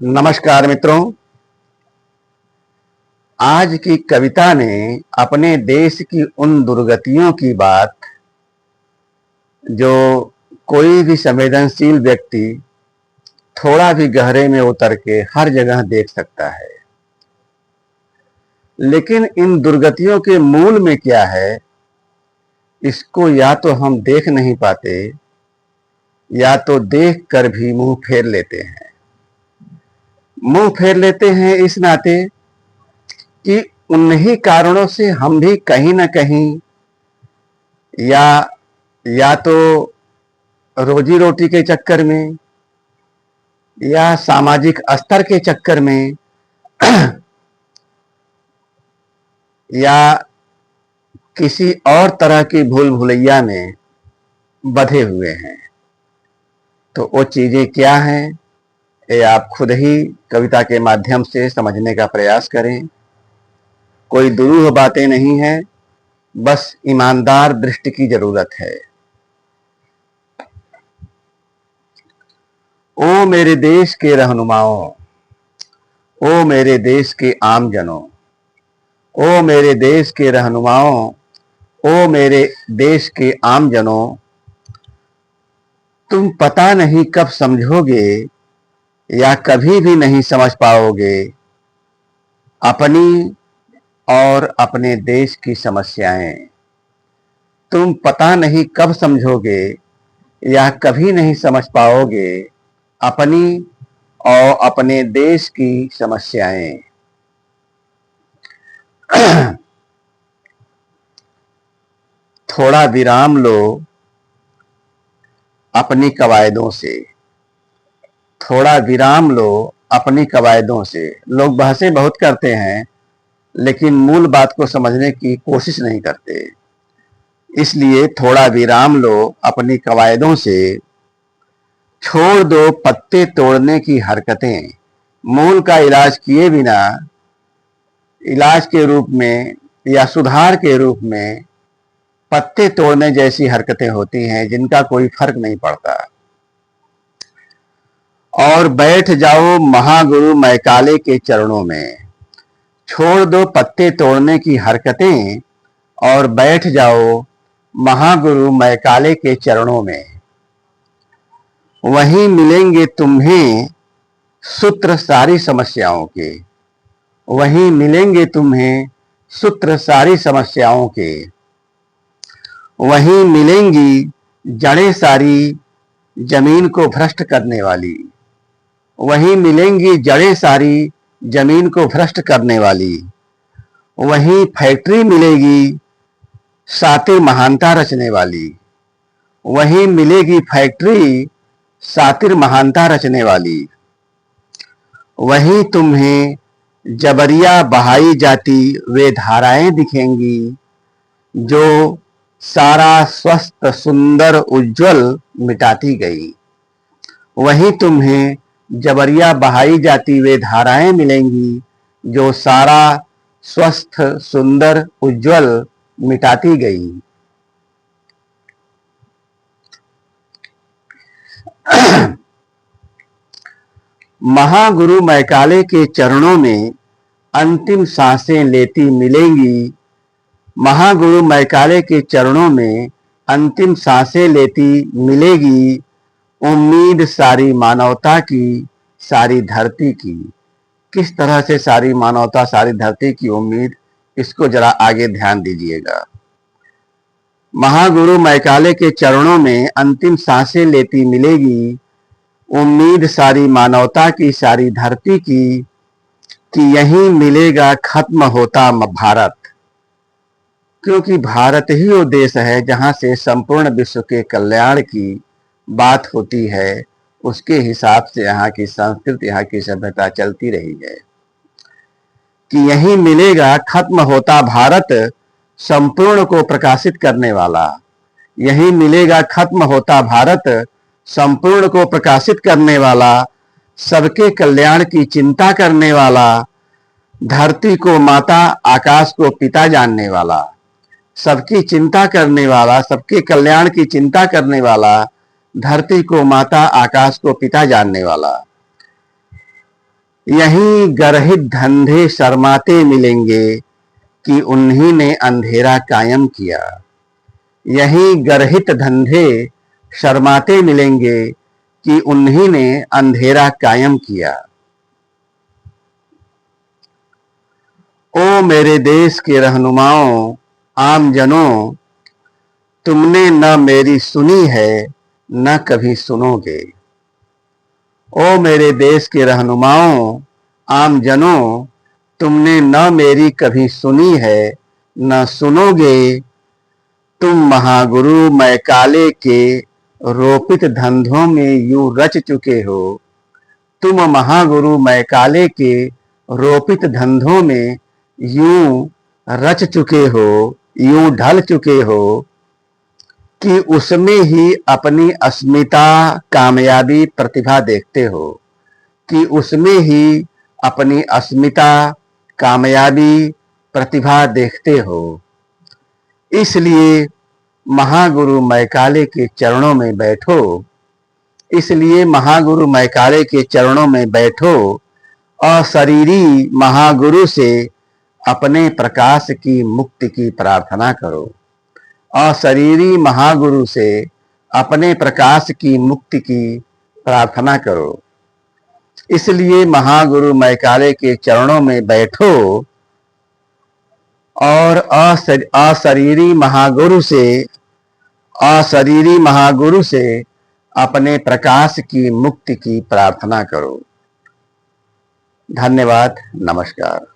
नमस्कार मित्रों। आज की कविता ने अपने देश की उन दुर्गतियों की बात जो कोई भी संवेदनशील व्यक्ति थोड़ा भी गहरे में उतर के हर जगह देख सकता है। लेकिन इन दुर्गतियों के मूल में क्या है, इसको या तो हम देख नहीं पाते या तो देख कर भी मुंह फेर लेते हैं। मुंह फेर लेते हैं इस नाते कि उन्हीं कारणों से हम भी कहीं ना कहीं या तो रोजी रोटी के चक्कर में या सामाजिक स्तर के चक्कर में या किसी और तरह की भूल भुलैया में बंधे हुए हैं। तो वो चीजें क्या हैं, ये आप खुद ही कविता के माध्यम से समझने का प्रयास करें। कोई दुरूह बातें नहीं है, बस ईमानदार दृष्टि की जरूरत है। ओ मेरे देश के रहनुमाओं, ओ मेरे देश के आमजनों, ओ मेरे देश के रहनुमाओं, ओ मेरे देश के आमजनों, तुम पता नहीं कब समझोगे या कभी भी नहीं समझ पाओगे अपनी और अपने देश की समस्याएं। तुम पता नहीं कब समझोगे या कभी नहीं समझ पाओगे अपनी और अपने देश की समस्याएं। थोड़ा विराम लो अपनी कवायदों से, थोड़ा विराम लो अपनी कवायदों से। लोग बहसें बहुत करते हैं लेकिन मूल बात को समझने की कोशिश नहीं करते। इसलिए थोड़ा विराम लो अपनी कवायदों से, छोड़ दो पत्ते तोड़ने की हरकतें। मूल का इलाज किए बिना इलाज के रूप में या सुधार के रूप में पत्ते तोड़ने जैसी हरकतें होती हैं जिनका कोई फर्क नहीं पड़ता। और बैठ जाओ महागुरु मैकाले के चरणों में। छोड़ दो पत्ते तोड़ने की हरकतें और बैठ जाओ महागुरु मैकाले के चरणों में। वहीं मिलेंगे तुम्हें सूत्र सारी समस्याओं के, वहीं मिलेंगे तुम्हें सूत्र सारी समस्याओं के। वहीं मिलेंगी जड़ें सारी जमीन को भ्रष्ट करने वाली, वहीं मिलेंगी जड़ें सारी जमीन को भ्रष्ट करने वाली। वहीं फैक्ट्री मिलेगी सातिर महानता रचने वाली, वहीं मिलेगी फैक्ट्री सातिर महानता रचने वाली। वहीं तुम्हें जबरिया बहाई जाती वे धाराएं दिखेंगी जो सारा स्वस्थ सुंदर उज्जवल मिटाती गई। वहीं तुम्हें जबरिया बहाई जाती वे धाराएं मिलेंगी जो सारा स्वस्थ सुंदर उज्जवल मिटाती गई। महागुरु मैकाले के चरणों में अंतिम सांसें लेती मिलेंगी। महागुरु मैकाले के चरणों में अंतिम सांसें लेती मिलेगी। उम्मीद सारी मानवता की, सारी धरती की। किस तरह से सारी मानवता, सारी धरती की उम्मीद, इसको जरा आगे ध्यान दीजिएगा। महागुरु मैकाले के चरणों में अंतिम सांसें लेती मिलेगी। उम्मीद सारी मानवता की, सारी धरती की, कि यहीं मिलेगा खत्म होता भारत। क्योंकि भारत ही वो देश है जहां से संपूर्ण विश्व के कल्याण की बात होती है। उसके हिसाब से यहाँ की संस्कृति, यहाँ की सभ्यता चलती रही है कि यहीं मिलेगा खत्म होता भारत, संपूर्ण को प्रकाशित करने वाला। यहीं मिलेगा खत्म होता भारत, संपूर्ण को प्रकाशित करने वाला, सबके कल्याण की चिंता करने वाला, धरती को माता आकाश को पिता जानने वाला, सबकी चिंता करने वाला, सबके कल्याण की चिंता करने वाला, धरती को माता आकाश को पिता जानने वाला। यहीं गर्हित धंधे शर्माते मिलेंगे कि उन्हीं ने अंधेरा कायम किया। यहीं गर्हित धंधे शर्माते मिलेंगे कि उन्हीं ने अंधेरा कायम किया। ओ मेरे देश के रहनुमाओं, आमजनों, तुमने न मेरी सुनी है न कभी सुनोगे। ओ मेरे देश के रहनुमाओं, आमजनों, तुमने न मेरी कभी सुनी है न सुनोगे। तुम महागुरु मैकाले के रोपित धंधों में यूं रच चुके हो। तुम महागुरु मैकाले के रोपित धंधों में यूं रच चुके हो, यूं ढल चुके हो कि उसमें ही अपनी अस्मिता, कामयाबी, प्रतिभा देखते हो। कि उसमें ही अपनी अस्मिता, कामयाबी, प्रतिभा देखते हो। इसलिए महागुरु मैकाले के चरणों में बैठो। इसलिए महागुरु मैकाले के चरणों में बैठो और शरीरी महागुरु से अपने प्रकाश की मुक्ति की प्रार्थना करो। और शरीरी महागुरु से अपने प्रकाश की मुक्ति की प्रार्थना करो। इसलिए महागुरु मैकाले के चरणों में बैठो और अशरीरी महागुरु से अपने प्रकाश की मुक्ति की प्रार्थना करो। धन्यवाद। नमस्कार।